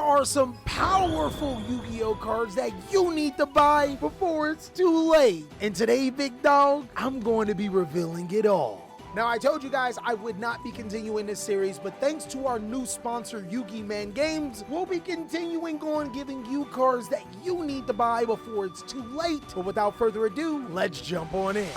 are some powerful Yu-Gi-Oh cards that you need to buy before it's too late. And today, big dog, I'm going to be revealing it all. Now, I told you guys I would not be continuing this series, but thanks to our new sponsor, Yugi Man Games, we'll be continuing on giving you cards that you need to buy before it's too late. But without further ado, let's jump on in.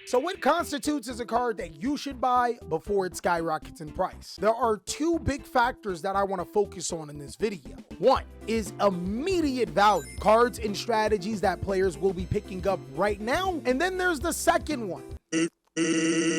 So what constitutes as a card that you should buy before it skyrockets in price? There are two big factors that I want to focus on in this video. One is immediate value, cards and strategies that players will be picking up right now. And then there's the second one,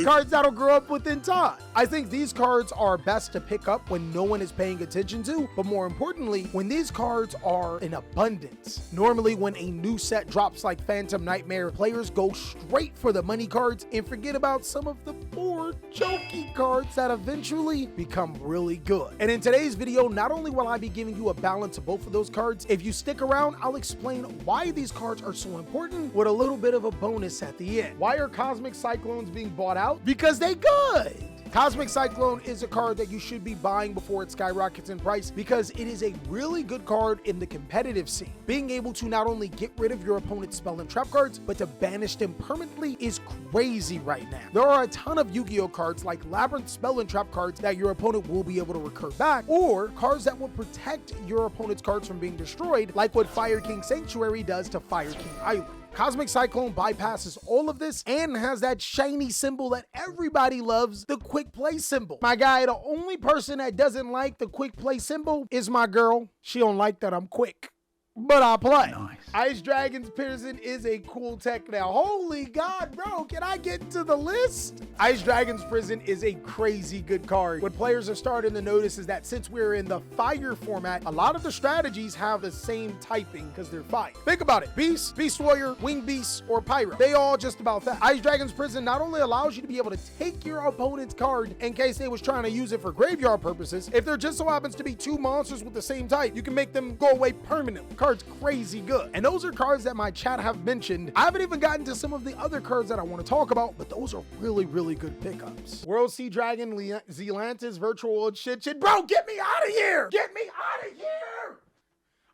cards that'll grow up within time. I think these cards are best to pick up when no one is paying attention to, but more importantly, when these cards are in abundance. Normally, when a new set drops like Phantom Nightmare, players go straight for the money cards and forget about some of the poor, jokey cards that eventually become really good. And in today's video, not only will I be giving you a balance of both of those cards, if you stick around, I'll explain why these cards are so important with a little bit of a bonus at the end. Why are Cosmic Cyclones being bought out? Because they good. Cosmic Cyclone is a card that you should be buying before it skyrockets in price because it is a really good card in the competitive scene. Being able to not only get rid of your opponent's spell and trap cards, but to banish them permanently is crazy right now. There are a ton of Yu-Gi-Oh cards like Labyrinth spell and trap cards that your opponent will be able to recur back, or cards that will protect your opponent's cards from being destroyed, like what Fire King Sanctuary does to Fire King Island. Cosmic Cyclone bypasses all of this and has that shiny symbol that everybody loves, the quick play symbol. My guy, the only person that doesn't like the quick play symbol is my girl. She don't like that I'm quick, but I play. Nice. Ice Dragon's Prison is a cool tech now. Holy God, bro, can I get to the list? Ice Dragon's Prison is a crazy good card. What players are starting to notice is that since we're in the fire format, a lot of the strategies have the same typing because they're fire. Think about it. Beast, Beast Warrior, Wing Beast, or Pyro. They all just about that. Ice Dragon's Prison not only allows you to be able to take your opponent's card in case they was trying to use it for graveyard purposes. If there just so happens to be two monsters with the same type, you can make them go away permanently. Card's crazy good. And those are cards that my chat have mentioned. I haven't even gotten to some of the other cards that I want to talk about, but those are really, really good pickups. World Sea Dragon, Zealantis, Virtual World shit. Bro, get me out of here! Get me out of here!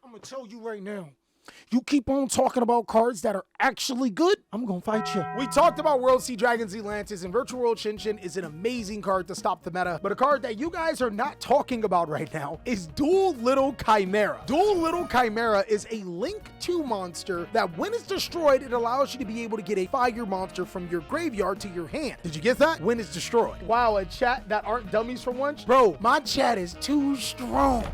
I'm gonna tell you right now. You keep on talking about cards that are actually good, I'm gonna fight you. We talked about World Sea Dragon Zealantis, and Virtual World Shinshin is an amazing card to stop the meta, but a card that you guys are not talking about right now is Dual Little Chimera. Dual Little Chimera is a Link 2 monster that when it's destroyed, it allows you to be able to get a fire monster from your graveyard to your hand. Did you get that? When it's destroyed. Wow, a chat that aren't dummies for once? Bro, my chat is too strong.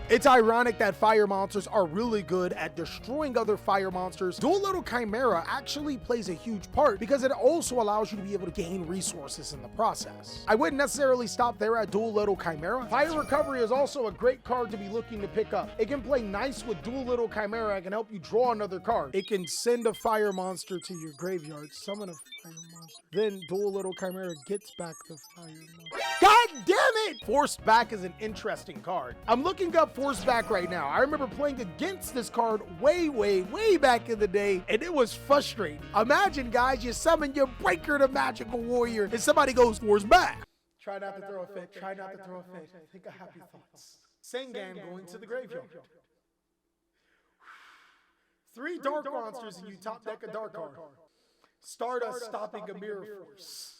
It's ironic that fire monsters are really good at destroying other fire monsters. Dual Little Chimera actually plays a huge part because it also allows you to be able to gain resources in the process. I wouldn't necessarily stop there at Dual Little Chimera. Fire Recovery is also a great card to be looking to pick up. It can play nice with Dual Little Chimera. It can help you draw another card. It can send a fire monster to your graveyard, summon a fire monster. Then Dual Little Chimera gets back the fire monster. God damn it! Forced Back is an interesting card. I'm looking up Forced Back right now. I remember playing against this card way back in the day, and it was frustrating. Imagine, guys, you summon your Breaker, the Magical Warrior, and somebody goes Forced Back. Try not to throw a fit. Try not to throw a fit. Think of happy thoughts. Sengan going to the graveyard. 3 dark monsters and you top deck a dark card. Stardust stopping a Mirror Force.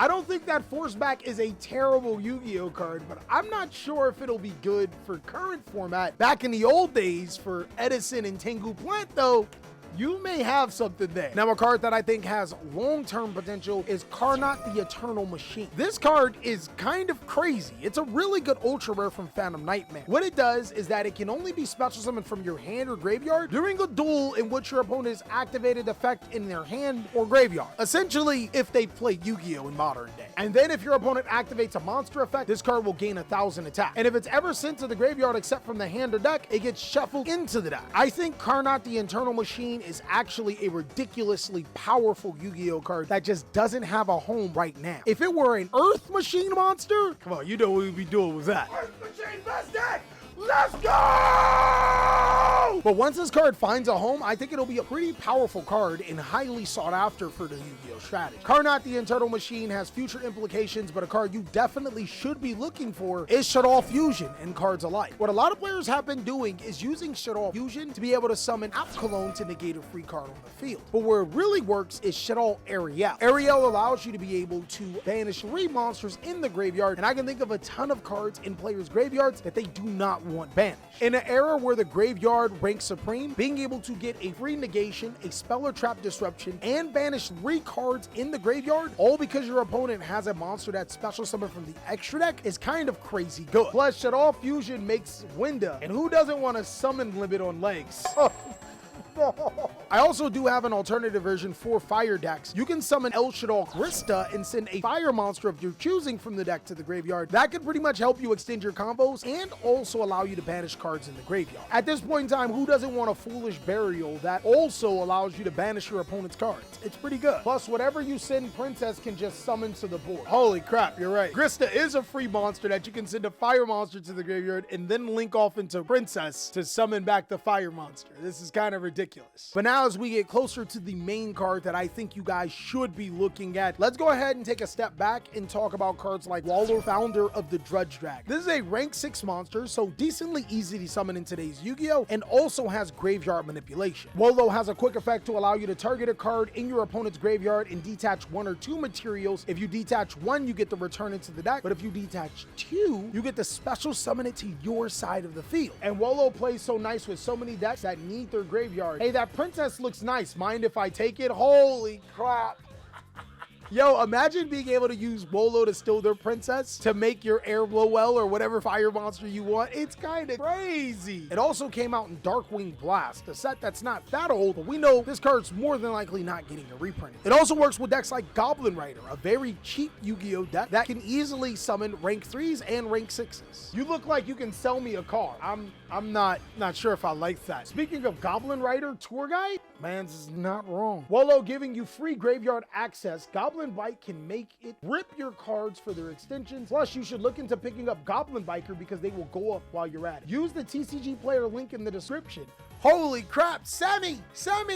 I don't think that Forced Back is a terrible Yu-Gi-Oh card, but I'm not sure if it'll be good for current format. Back in the old days for Edison and Tengu Plant though, you may have something there. Now, a card that I think has long-term potential is Karnot the Eternal Machine. This card is kind of crazy. It's a really good ultra rare from Phantom Nightmare. What it does is that it can only be special summoned from your hand or graveyard during a duel in which your opponent has activated effect in their hand or graveyard. Essentially, if they play Yu-Gi-Oh in modern day. And then if your opponent activates a monster effect, this card will gain 1,000 attack. And if it's ever sent to the graveyard except from the hand or deck, it gets shuffled into the deck. I think Karnot the Eternal Machine is actually a ridiculously powerful Yu-Gi-Oh card that just doesn't have a home right now. If it were an Earth Machine monster, come on, you know what we'd be doing with that. Earth Machine best deck! Let's go! no! But once this card finds a home, I think it'll be a pretty powerful card and highly sought after for the Yu-Gi-Oh strategy. Karnot the Internal Machine has future implications, but a card you definitely should be looking for is Shaddoll Fusion and cards alike. What a lot of players have been doing is using Shaddoll Fusion to be able to summon Cyclone to negate a free card on the field. But where it really works is Shaddoll Ariel. Ariel allows you to be able to banish 3 monsters in the graveyard, and I can think of a ton of cards in players' graveyards that they do not want banished. In an era where the graveyard ranks supreme, being able to get a free negation, a spell or trap disruption, and banish 3 cards in the graveyard, all because your opponent has a monster that's special summoned from the extra deck, is kind of crazy good. Plus, Shaddoll Fusion makes Winda, and who doesn't want a summon limit on legs? I also do have an alternative version for fire decks. You can summon El Shaddoll Grista and send a fire monster of your choosing from the deck to the graveyard. That could pretty much help you extend your combos and also allow you to banish cards in the graveyard. At this point in time, who doesn't want a foolish burial that also allows you to banish your opponent's cards? It's pretty good. Plus, whatever you send Princess can just summon to the board. Holy crap, you're right. Grista is a free monster that you can send a fire monster to the graveyard and then link off into Princess to summon back the fire monster. This is kind of ridiculous. But now as we get closer to the main card that I think you guys should be looking at, let's go ahead and take a step back and talk about cards like Wolo, founder of the Drudge Dragon. This is a rank 6 monster, so decently easy to summon in today's Yu-Gi-Oh! And also has graveyard manipulation. Wolo has a quick effect to allow you to target a card in your opponent's graveyard and detach 1 or 2 materials. If you detach 1, you get to return it to the deck, but if you detach 2, you get to special summon it to your side of the field. And Wolo plays so nice with so many decks that need their graveyard. Hey, that Princess looks nice. Mind if I take it? Holy crap. Yo, imagine being able to use Wolo to steal their Princess to make your Air Blowell or whatever fire monster you want. It's kind of crazy. It also came out in Darkwing Blast, a set that's not that old, but we know this card's more than likely not getting a reprint. It also works with decks like Goblin Rider, a very cheap Yu-Gi-Oh deck that can easily summon rank 3s and rank 6s. You look like you can sell me a car. I'm not sure if I like that. Speaking of Goblin Rider Tour Guide, man, this is not wrong. Wolo giving you free graveyard access. Goblin Bite can make it rip your cards for their extensions. Plus, you should look into picking up Goblin Biker because they will go up while you're at it. Use the TCG player link in the description. Holy crap, Sammy,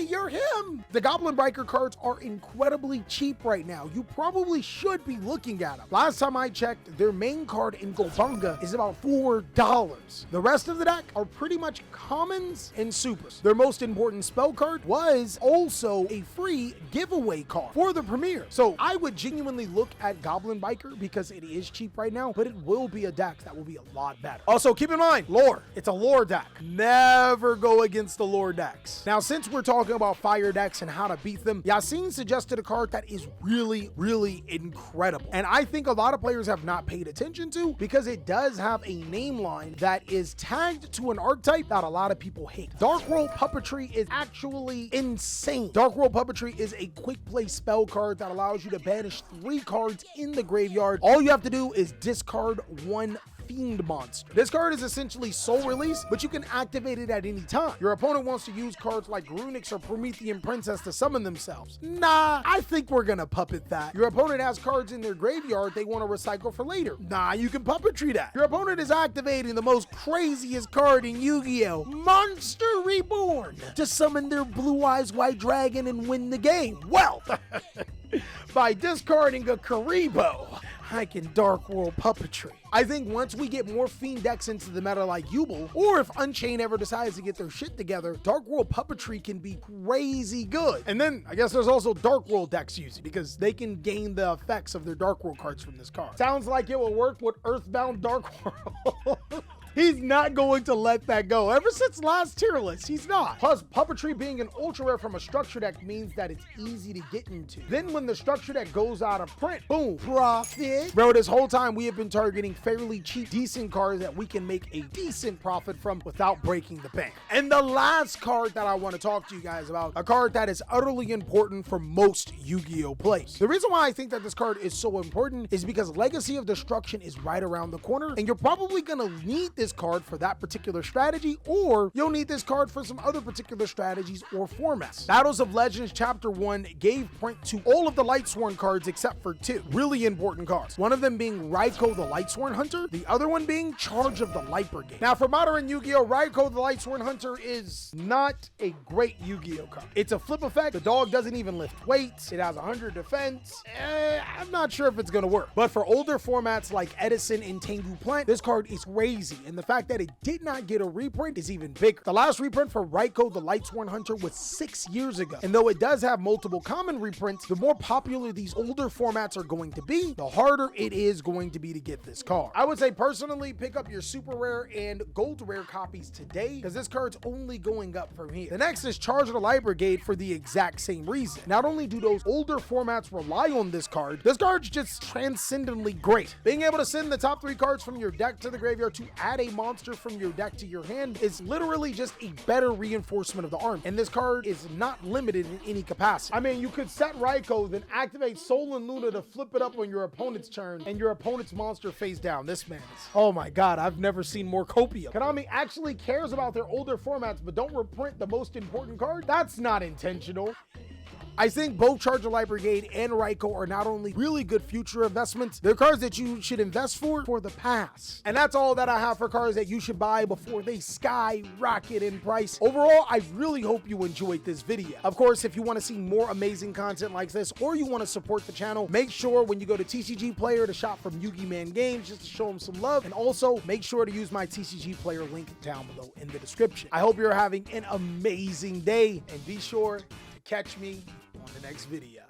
you're him. The Goblin Biker cards are incredibly cheap right now. You probably should be looking at them. Last time I checked, their main card in Gobanga is about $4. The rest of the deck are pretty much commons and supers. Their most important spell card was also a free giveaway card for the premiere. So I would genuinely look at Goblin Biker because it is cheap right now, but it will be a deck that will be a lot better. Also, keep in mind, lore. It's a lore deck. Never go against the lore decks. Now, since we're talking about fire decks and how to beat them, Yasin suggested a card that is really, really incredible. And I think a lot of players have not paid attention to because it does have a name line that is tagged to an archetype that a lot of people hate. Dark World Puppetry is actually insane. Dark World Puppetry is a quick play spell card that allows you to banish 3 cards in the graveyard. All you have to do is discard 1 Fiend monster. This card is essentially soul release, but you can activate it at any time. Your opponent wants to use cards like Runix or Promethean Princess to summon themselves. Nah, I think we're gonna puppet that. Your opponent has cards in their graveyard they want to recycle for later. Nah, you can puppetry that. Your opponent is activating the most craziest card in Yu-Gi-Oh! Monster Reborn to summon their Blue Eyes White Dragon and win the game. Well, by discarding a Karibo, I can Dark World Puppetry. I think once we get more Fiend decks into the meta like Yubel, or if Unchained ever decides to get their shit together, Dark World Puppetry can be crazy good. And then I guess there's also Dark World decks using because they can gain the effects of their Dark World cards from this card. Sounds like it will work with Earthbound Dark World. He's not going to let that go. Ever since last tier list, he's not. Plus, Puppetry being an ultra rare from a structure deck means that it's easy to get into. Then when the structure deck goes out of print, boom, profit. Bro, this whole time we have been targeting fairly cheap, decent cards that we can make a decent profit from without breaking the bank. And the last card that I want to talk to you guys about, a card that is utterly important for most Yu-Gi-Oh players. The reason why I think that this card is so important is because Legacy of Destruction is right around the corner, and you're probably gonna need this this card for that particular strategy, or you'll need this card for some other particular strategies or formats. Battles of Legends Chapter 1 gave print to all of the Lightsworn cards except for two really important cards. One of them being Raikou the Lightsworn Hunter, the other one being Charge of the Light Brigade. Now for modern Yu-Gi-Oh, Raikou the Lightsworn Hunter is not a great Yu-Gi-Oh card. It's a flip effect. The dog doesn't even lift weights. It has 100 defense. I'm not sure if it's gonna work. But for older formats like Edison and Tengu Plant, this card is crazy, and the fact that it did not get a reprint is even bigger. The last reprint for Raikou the Lightsworn Hunter was 6 years ago, and though it does have multiple common reprints, the more popular these older formats are going to be, the harder it is going to be to get this card. I would say personally, pick up your super rare and gold rare copies today, because this card's only going up from here. The next is Charge of the Light Brigade for the exact same reason. Not only do those older formats rely on this card's just transcendently great. Being able to send the top 3 cards from your deck to the graveyard to add a monster from your deck to your hand is literally just a better reinforcement of the army, and this card is not limited in any capacity. I mean, you could set Raikou, then activate Sol and Luna to flip it up on your opponent's turn, and your opponent's monster face down. This man is, oh my god, I've never seen more copium. Konami actually cares about their older formats, but don't reprint the most important card? That's not intentional. I think both Charge of the Light Brigade and Raikou are not only really good future investments, they're cards that you should invest for the past. And that's all that I have for cards that you should buy before they skyrocket in price. Overall, I really hope you enjoyed this video. Of course, if you want to see more amazing content like this, or you want to support the channel, make sure when you go to TCG Player to shop from Yugi Man Games just to show them some love. And also make sure to use my TCG Player link down below in the description. I hope you're having an amazing day, and be sure to catch me on the next video.